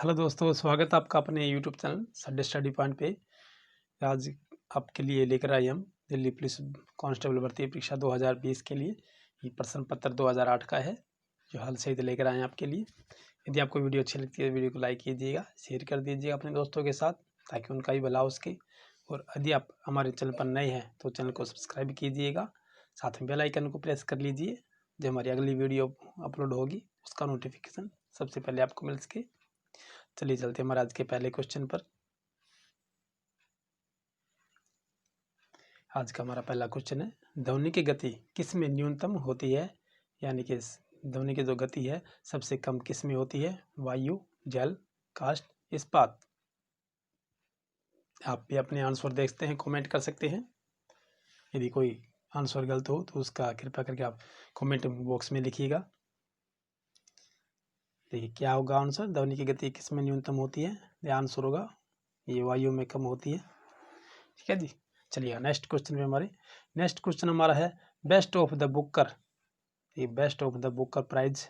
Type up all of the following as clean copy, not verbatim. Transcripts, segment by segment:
Hello दोस्तों, स्वागत है आपका अपने YouTube channel Sunday study point पे। आज आपके लिए लेकर आए हम दिल्ली पुलिस कांस्टेबल भर्ती परीक्षा 2020 के लिए। ये प्रश्न पत्र 2008 का है जो हाल से ही लेकर आए हैं आपके लिए। यदि आपको वीडियो अच्छी लगती है वीडियो को लाइक कीजिएगा, शेयर कर दीजिएगा अपने दोस्तों के साथ ताकि उनका भी भला हो सके। और यदि आप हमारे चैनल पर नए हैं तो चैनल को सब्सक्राइब कीजिएगा, साथ में बेल आइकन को प्रेस कर लीजिए। जो हमारी अगली वीडियो अपलोड होगी उसका नोटिफिकेशन सबसे पहले आपको मिल सके। चलिए चलते हमारे आज के पहले क्वेश्चन पर। आज का हमारा पहला क्वेश्चन है, ध्वनि की गति किस में न्यूनतम होती है? यानी कि ध्वनि की जो गति है सबसे कम किस में होती है? वायु, जल, काष्ठ, इस्पात। आप भी अपने आंसर देखते हैं, कमेंट कर सकते हैं। यदि कोई आंसर गलत हो तो उसका कृपया करके आप कमेंट बॉक्स में लिखिएगा। देखिए क्या होगा आंसर, ध्वनि की गति किस में न्यूनतम होती है? आंसर होगा ये वायु में कम होती है। ठीक है जी। चलिए नेक्स्ट क्वेश्चन पे हमारे नेक्स्ट क्वेश्चन हमारा है, बेस्ट ऑफ द बुकर। ये best of the Booker prize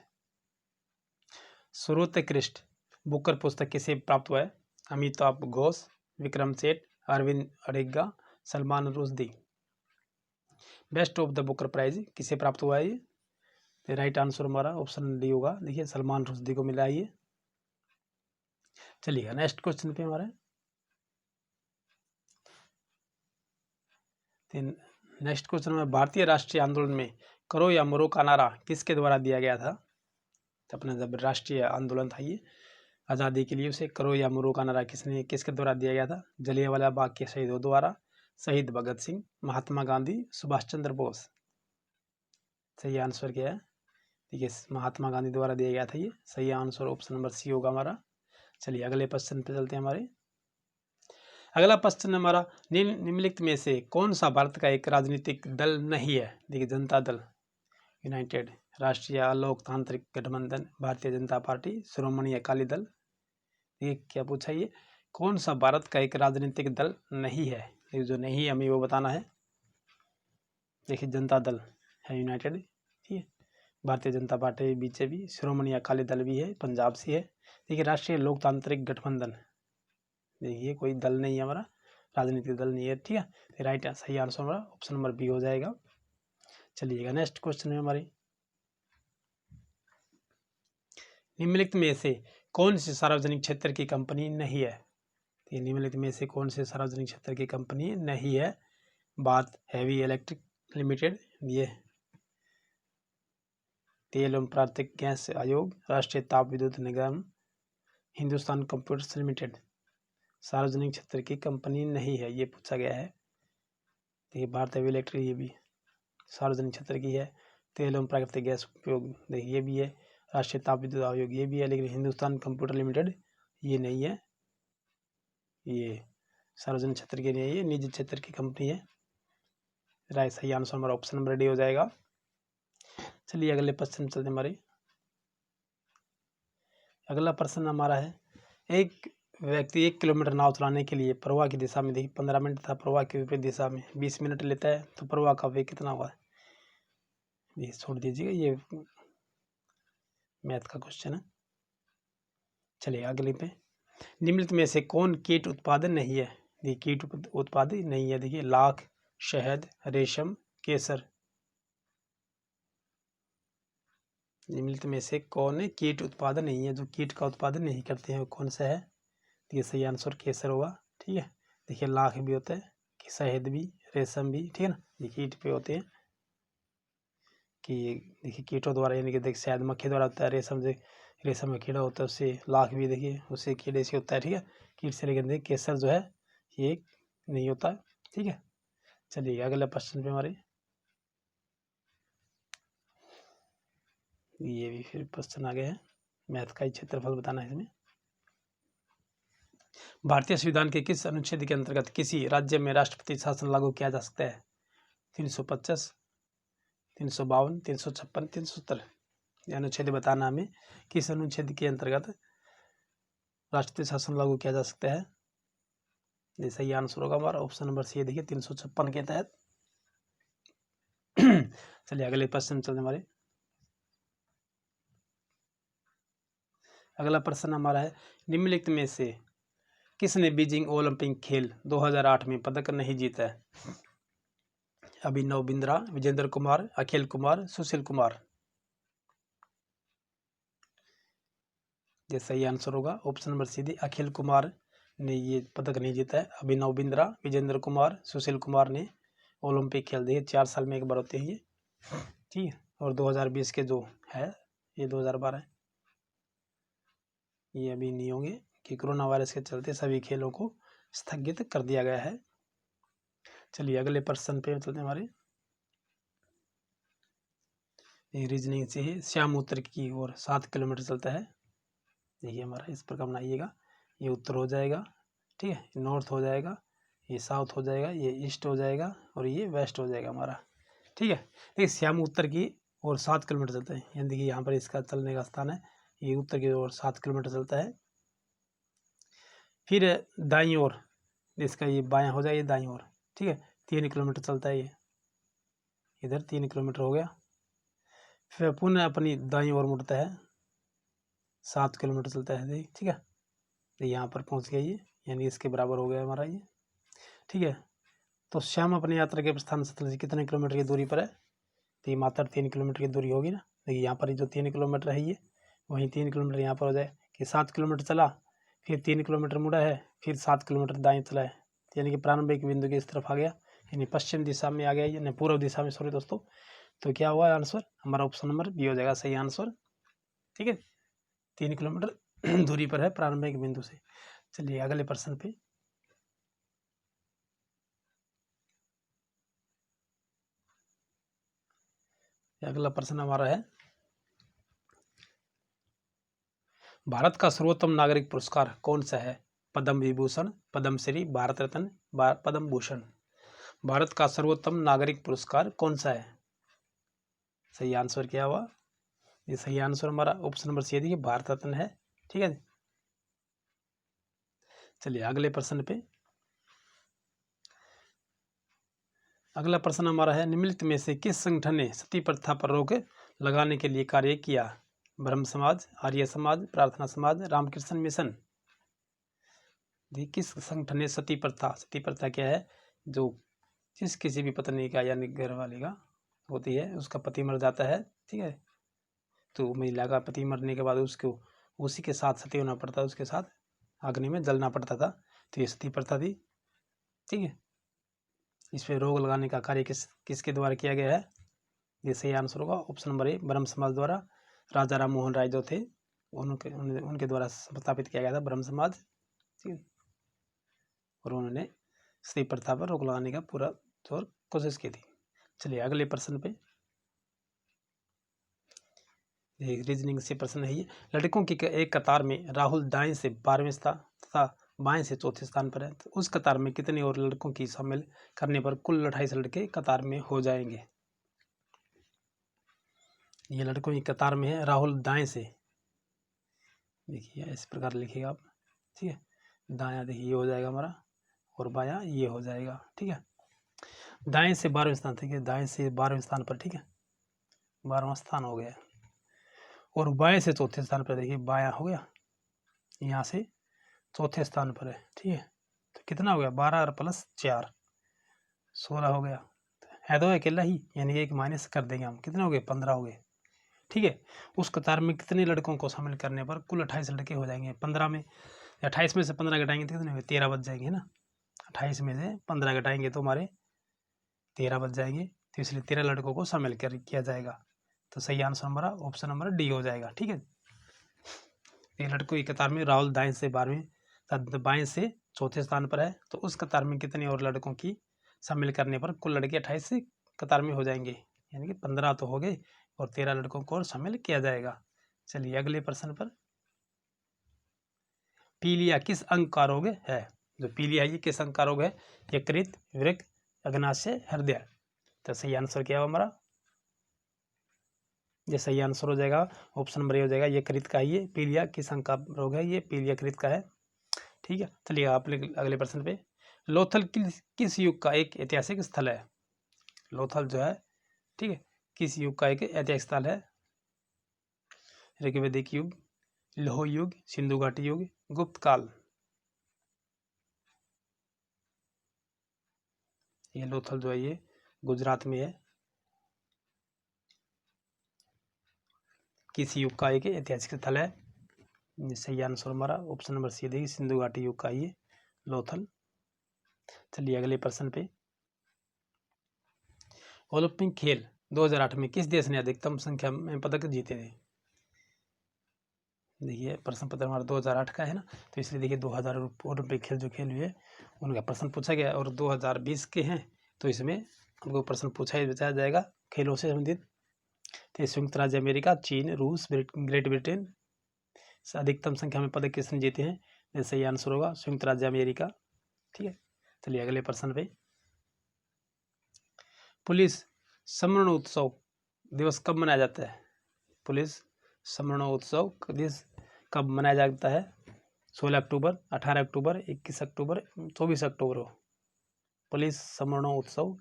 सर्वोत्कृष्ट बुकर पुस्तक किसे प्राप्त हुआ है? Amitav Ghosh, Vikram Seth, Aravind Adiga, Salman Rushdie. Best of the Booker prize किसे प्राप्त हुआ है? ये राइट आंसर हमारा ऑप्शन डी होगा। देखिए सलमान रुश्दी को मिला है ये। चलिए नेक्स्ट क्वेश्चन पे हमारे नेक्स्ट क्वेश्चन में, भारतीय राष्ट्रीय आंदोलन में करो या मरो का नारा किसके द्वारा दिया गया था? तो अपना जब राष्ट्रीय आंदोलन था ये आज़ादी के लिए, उसे करो या मरो का नारा किसके द्वारा दिया गया था? जलियांवाला बाग के शहीदों द्वारा, शहीद भगत सिंह, महात्मा गांधी, सुभाष चंद्र बोस। सही आंसर क्या है? देखिए महात्मा गांधी द्वारा दिया गया था ये। सही आंसर ऑप्शन नंबर सी होगा हमारा। चलिए अगले क्वेश्चन पे चलते हैं हमारे। अगला प्रश्न हमारा, निम्नलिखित में से कौन सा भारत का एक राजनीतिक दल नहीं है? देखिए जनता दल यूनाइटेड, राष्ट्रीय लोकतांत्रिक गठबंधन, भारतीय जनता पार्टी, श्रोमणी अकाली दल। ये क्या पूछा, ये कौन सा भारत का एक राजनीतिक दल नहीं है? ये जो नहीं है हमें वो बताना है। देखिए जनता दल है यूनाइटेड, ठीक है, भारतीय जनता पार्टी बीजेपी, श्रोमणी अकाली दल भी है, पंजाब से है। देखिए राष्ट्रीय लोकतांत्रिक गठबंधन, देखिए कोई दल नहीं है हमारा, राजनीतिक दल नहीं है। ठीक है, तो राइट सही आंसर हमारा ऑप्शन नंबर बी हो जाएगा। चलिएगा नेक्स्ट क्वेश्चन है हमारी, निम्नलिखित में से कौन सी सार्वजनिक क्षेत्र की कंपनी नहीं है? निम्नलिखित में से कौन से सार्वजनिक क्षेत्र की कंपनी नहीं है? भारत हेवी इलेक्ट्रिक लिमिटेड, ये तेल एवं प्राकृतिक गैस आयोग, राष्ट्रीय ताप विद्युत निगम, हिंदुस्तान कंप्यूटर्स लिमिटेड सार्वजनिक क्षेत्र की कंपनी नहीं है, ये पूछा गया है। देखिए भारत हेवी इलेक्ट्रिक ये भी सार्वजनिक क्षेत्र की है, तेल एवं प्राकृतिक गैस उपयोग देखिए ये भी है, राष्ट्रीय ताप विद्युत आयोग ये भी है, लेकिन हिंदुस्तान कंप्यूटर लिमिटेड ये नहीं है, ये सार्वजनिक क्षेत्र की नहीं है, ये निजी क्षेत्र की कंपनी है। राइट सही आंसर हमारा ऑप्शन नंबर डी हो जाएगा। चलिए अगले प्रश्न चलते हमारे। अगला प्रश्न हमारा है, एक व्यक्ति 1 किलोमीटर नाव चलाने के लिए प्रवाह की दिशा में, देखिए 15 मिनट था, प्रवाह की विपरीत दिशा में 20 मिनट लेता है, तो प्रवाह का वेग कितना हुआ? ये छोड़ दीजिएगा, ये मैथ का क्वेश्चन है। चलिए अगले पे, निम्नलिखित में से कौन कीट उत्पादन नहीं है? देखिए कीट उत्पादन नहीं है, देखिए लाख, शहद, रेशम, केसर। निम्नलिखित में से कौन कीट उत्पादन नहीं है, जो कीट का उत्पादन नहीं करते हैं, कौन सा है? देखिए सही आंसर केसर होगा। ठीक है, देखिए लाख भी होता है, कि शहद भी, रेशम भी, ठीक है ना, ये कीट पे होते हैं कि देखिए कीटों द्वारा, यानी कि देखिए शहद मक्खी द्वारा होता है, रेशम में कीड़ा होता है उससे, लाख भी देखिए उससे कीड़े से होता है। ठीक है, कीट से, लेकिन देखिए केसर जो है ये नहीं होता। ठीक है, चलिए अगले प्रश्न पे हमारे, ये भी फिर क्वेश्चन आ गए हैं, मैथ का ही क्षेत्रफल बताना है इसमें। भारतीय संविधान के किस अनुच्छेद के अंतर्गत किसी राज्य में राष्ट्रपति शासन लागू किया जा सकता है? 325, 352, 356, 370। यह अनुच्छेद बताना हमें, किस अनुच्छेद के अंतर्गत राष्ट्रपति शासन लागू किया जा सकता है? ये सही आंसर होगा हमारा ऑप्शन नंबर सी, देखिए 356 के तहत। चलिए अगले प्रश्न चलते हमारे। अगला प्रश्न हमारा है, निम्नलिखित में से किसने बीजिंग ओलंपिक खेल 2008 में पदक नहीं जीता है? अभिनव बिंद्रा, विजेंद्र कुमार, अखिल कुमार, सुशील कुमार। ये सही आंसर होगा option number C, Akhil Kumar ने ये पदक नहीं जीता है। अभिनव बिंद्रा, विजेंद्र कुमार, सुशील कुमार ने ओलंपिक खेल दिए, 4 साल में एक बार होते हैं ये, ठीक है। और 2020 के जो है ये 2012 ये अभी नहीं होंगे कि कोरोना वायरस के चलते सभी खेलों को स्थगित कर दिया गया है। चलिए अगले प्रश्न पे चलते हैं हमारे। रीजनिंग से ही श्याम उत्तर की ओर 7 किलोमीटर चलता है। देखिए हमारा इस प्रकार बनाइएगा, ये उत्तर हो जाएगा, ठीक है, नॉर्थ हो जाएगा, ये साउथ हो जाएगा, ये ईस्ट हो जाएगा और ये वेस्ट हो जाएगा हमारा, ठीक है। देखिए श्याम उत्तर की ओर 7 किलोमीटर चलता है, यानी देखिए यहाँ पर इसका चलने का स्थान है, ये उत्तर की ओर 7 किलोमीटर चलता है। फिर दाईं ओर इसका ये बायां हो जाएगा, दाईं ओर, ठीक है, 3 किलोमीटर चलता है, ये इधर 3 किलोमीटर हो गया। फिर पुनः अपनी दाईं ओर मुड़ता है, 7 किलोमीटर चलता है, ठीक है, तो यहाँ पर पहुँच गया ये, यानी इसके बराबर हो गया हमारा ये, ठीक है। तो श्याम अपनी यात्रा के प्रस्थान स्थल से कितने किलोमीटर की दूरी पर है? तो ये मात्र 3 किलोमीटर की दूरी होगी ना। देखिए यहाँ पर जो 3 किलोमीटर है ये, वहीं 3 किलोमीटर यहाँ पर हो जाए कि 7 किलोमीटर चला, फिर 3 किलोमीटर मुड़ा है, फिर 7 किलोमीटर दाएं चला है, यानी कि प्रारंभिक बिंदु की इस तरफ आ गया, यानी पश्चिम दिशा में आ गया, यानी पूर्व दिशा में, सॉरी दोस्तों। तो क्या हुआ आंसर हमारा? ऑप्शन नंबर बी हो जाएगा सही आंसर, ठीक है। 3 किलोमीटर दूरी पर है प्रारंभिक बिंदु से। चलिए अगले प्रश्न पे। अगला प्रश्न हमारा है, भारत का सर्वोत्तम नागरिक पुरस्कार कौन सा है? पद्म विभूषण, पद्मश्री, भारत रत्न, पद्म भूषण। भारत का सर्वोत्तम नागरिक पुरस्कार कौन सा है? सही आंसर क्या हुआ? ये सही आंसर हमारा ऑप्शन नंबर सी देखिए, भारत रत्न है, ठीक है। चलिए अगले प्रश्न पे। अगला प्रश्न हमारा है, निम्नलिखित में से किस संगठन ने सती प्रथा पर रोक लगाने के लिए कार्य किया? ब्रह्म समाज, आर्य समाज, प्रार्थना समाज, रामकृष्ण मिशन। किस संगठन ने सती प्रथा क्या है? जो जिस किसी भी पत्नी का यानी घर वाले का होती है, उसका पति मर जाता है, ठीक है, तो महिला का पति मरने के बाद उसको उसी के साथ सती होना पड़ता है, उसके साथ अग्नि में जलना पड़ता था, तो ये सती प्रथा थी, ठीक है। इस पर रोक लगाने का कार्य किसके द्वारा किया गया है? ये सही आंसर होगा ऑप्शन नंबर ए, ब्रह्म समाज द्वारा। राजा राम मोहन राय जो थे उनके द्वारा स्थापित किया गया था ब्रह्म समाज, ठीक है, और उन्होंने सती प्रथा पर रोक लगाने का पूरा जोर कोशिश की थी। चलिए अगले प्रश्न पे। रीजनिंग से प्रश्न है ये, लड़कों की एक कतार में राहुल दाएं से 12वें स्थान तथा बाएं से चौथे स्थान पर है, तो उस कतार में कितने और लड़कों की शामिल करने पर कुल 28 लड़के कतार में हो जाएंगे? ये लड़कों की कतार में है, राहुल दाएं से, देखिए इस प्रकार लिखिएगा आप, ठीक है, दायां देखिए ये हो जाएगा हमारा और बायां ये हो जाएगा, ठीक है। दाएं से 12वें स्थान, ठीक है, दाएं से 12वें स्थान पर, ठीक है, 12वां स्थान हो गया। और बाएं से चौथे स्थान पर, देखिए बायां हो गया, यहाँ से चौथे स्थान पर है, ठीक है, तो कितना हो गया? 12 और प्लस 4 16 हो गया, है तो अकेला ही, यानी एक माइनस कर देंगे हम, कितने हो गए? 15 हो गए, ठीक है। उस कतार में कितने लड़कों को शामिल करने पर कुल 28 लड़के हो जाएंगे? 15 में 28 में से 15 घटाएंगे तो कितने हुए? 13 बच जाएंगे ना। 28 में से 15 घटाएंगे तो हमारे 13 बच जाएंगे, तो इसलिए 13 लड़कों को शामिल किया जाएगा। तो सही आंसर हमारा ऑप्शन नंबर डी हो जाएगा, ठीक है। ये लड़कों की कतार में राहुल दाएं से 12वें बाएं से चौथे स्थान पर है, तो उस कतार में कितने और लड़कों की शामिल करने पर कुल लड़के 28 से कतार में हो जाएंगे, यानी कि 15 तो हो गए और 13 लड़कों को और शामिल किया जाएगा। चलिए अगले प्रश्न पर। पीलिया किस अंग का रोग है? जो पीलिया है ये किस अंग का रोग है? यकृत, वृक्क, अग्नाशय, हृदय। तो सही आंसर क्या है हमारा? ये सही आंसर हो जाएगा ऑप्शन नंबर ए हो जाएगा, यकृत का ये पीलिया किस अंग का रोग है? ये पीलिया यकृत का है, ठीक है। चलिए आप अगले प्रश्न पे। लोथल किस युग का एक ऐतिहासिक स्थल है? लोथल जो है, ठीक है, किस युग का एक ऐतिहासिक स्थल है? ऋग्वैदिक युग, लोह युग, सिंधु घाटी युग, गुप्त काल। ये लोथल जो है ये गुजरात में है। किस युग का एक ऐतिहासिक स्थल है? सही आंसर हमारा ऑप्शन नंबर सी देखिए, सिंधु घाटी युग का ये लोथल। चलिए अगले प्रश्न पे। ओलंपिक खेल 2008 में किस देश ने अधिकतम संख्या में पदक जीते थे? देखिए प्रश्न पत्र हमारा 2008 का है ना, तो इसलिए देखिए 2000 ओलंपिक खेल जो खेल हुए उनका प्रश्न पूछा गया, और 2020 के हैं तो इसमें हमको प्रश्न पूछा जाएगा खेलों से संबंधित। तो संयुक्त राज्य अमेरिका, चीन, रूस, ग्रेट ब्रिटेन से अधिकतम संख्या में पदक किसने जीते हैं? ये सही आंसर होगा संयुक्त राज्य अमेरिका। ठीक है, चलिए अगले प्रश्न पे। पुलिस स्मरणोत्सव दिवस कब मनाया जाता है? पुलिस स्मरणोत्सव दिवस कब मनाया जाता है? 16 अक्टूबर, 18 अक्टूबर, 21 अक्टूबर, 24 अक्टूबर हो। पुलिस स्मरणोत्सव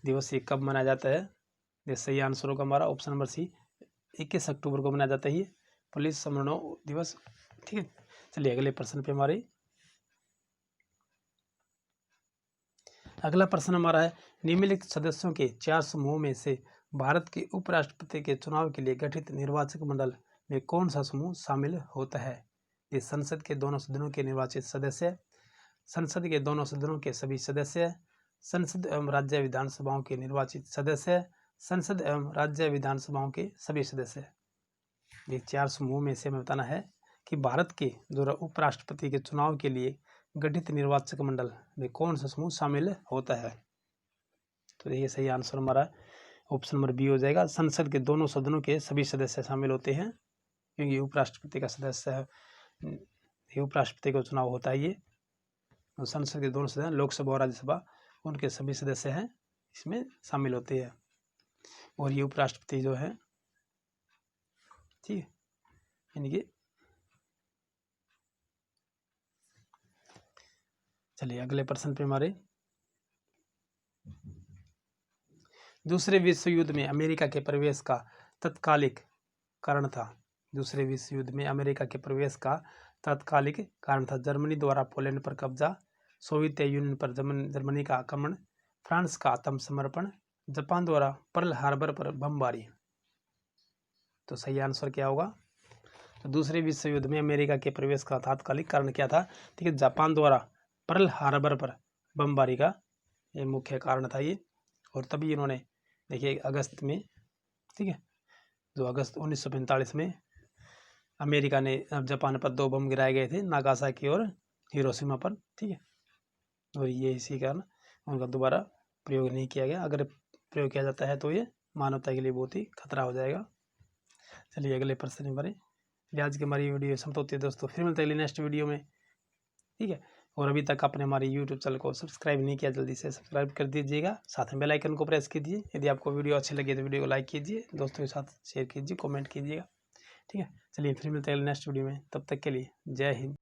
दिवस ये कब मनाया जाता है? ये सही आंसर होगा हमारा ऑप्शन नंबर सी, 21 अक्टूबर को मनाया जाता है ये पुलिस स्मरण दिवस। ठीक है, चलिए अगले प्रश्न पे हमारे। अगला प्रश्न हमारा है, निम्नलिखित सदस्यों के 4 समूहों में से भारत के उपराष्ट्रपति के चुनाव के लिए गठित निर्वाचक मंडल में कौन सा समूह शामिल होता है? ये संसद के दोनों सदनों के निर्वाचित सदस्य, संसद के दोनों सदनों के सभी सदस्य, संसद एवं राज्य विधानसभाओं के निर्वाचित सदस्य, संसद एवं राज्य विधानसभाओं के सभी सदस्य। ये 4 समूह में से हमें बताना है कि भारत के जो उपराष्ट्रपति के चुनाव के लिए गठित निर्वाचक मंडल में कौन सा समूह शामिल होता है? तो ये सही आंसर हमारा ऑप्शन नंबर बी हो जाएगा, संसद के दोनों सदनों के सभी सदस्य शामिल होते हैं, क्योंकि उपराष्ट्रपति का सदस्य है, उपराष्ट्रपति का चुनाव होता है ये, संसद के दोनों सदन लोकसभा और राज्यसभा उनके सभी सदस्य हैं इसमें शामिल होते हैं, और ये उपराष्ट्रपति जो है, ठीक है, यानी कि। चलिए अगले प्रश्न पे हमारे। दूसरे विश्व युद्ध में अमेरिका के प्रवेश का तत्कालिक कारण था? दूसरे विश्व युद्ध में अमेरिका के प्रवेश का तत्कालिक कारण था जर्मनी द्वारा पोलैंड पर कब्जा, सोवियत यूनियन पर जर्मनी का आक्रमण, फ्रांस का आत्मसमर्पण, जापान द्वारा पर्ल हार्बर पर बमबारी। तो सही आंसर क्या होगा? तो दूसरे विश्व युद्ध में अमेरिका के प्रवेश का तात्कालिक कारण क्या था? ठीक है, जापान द्वारा पर्ल हार्बर पर बमबारी का ये मुख्य कारण था ये, और तभी इन्होंने देखिए अगस्त में, ठीक है, जो अगस्त 1945 में अमेरिका ने जापान पर 2 बम गिराए गए थे, नागासाकी और हिरोशिमा पर, ठीक है, और ये इसी कारण उनका दोबारा प्रयोग नहीं किया गया। अगर प्रयोग किया जाता है तो ये मानवता के लिए बहुत ही खतरा हो जाएगा। चलिए अगले प्रश्न में बढ़े। आज की हमारी वीडियो समाप्त होती है दोस्तों, फिर मिलते हैं अगली नेक्स्ट वीडियो में, ठीक है। और अभी तक आपने हमारे यूट्यूब चैनल को सब्सक्राइब नहीं किया, जल्दी से सब्सक्राइब कर दीजिएगा, साथ में बेल आइकन को प्रेस कीजिए। यदि आपको वीडियो अच्छी लगी तो वीडियो को लाइक कीजिए, दोस्तों के साथ शेयर कीजिए, कमेंट कीजिएगा, ठीक है। चलिए फिर मिलते हैं नेक्स्ट वीडियो में, तब तक के लिए जय हिंद।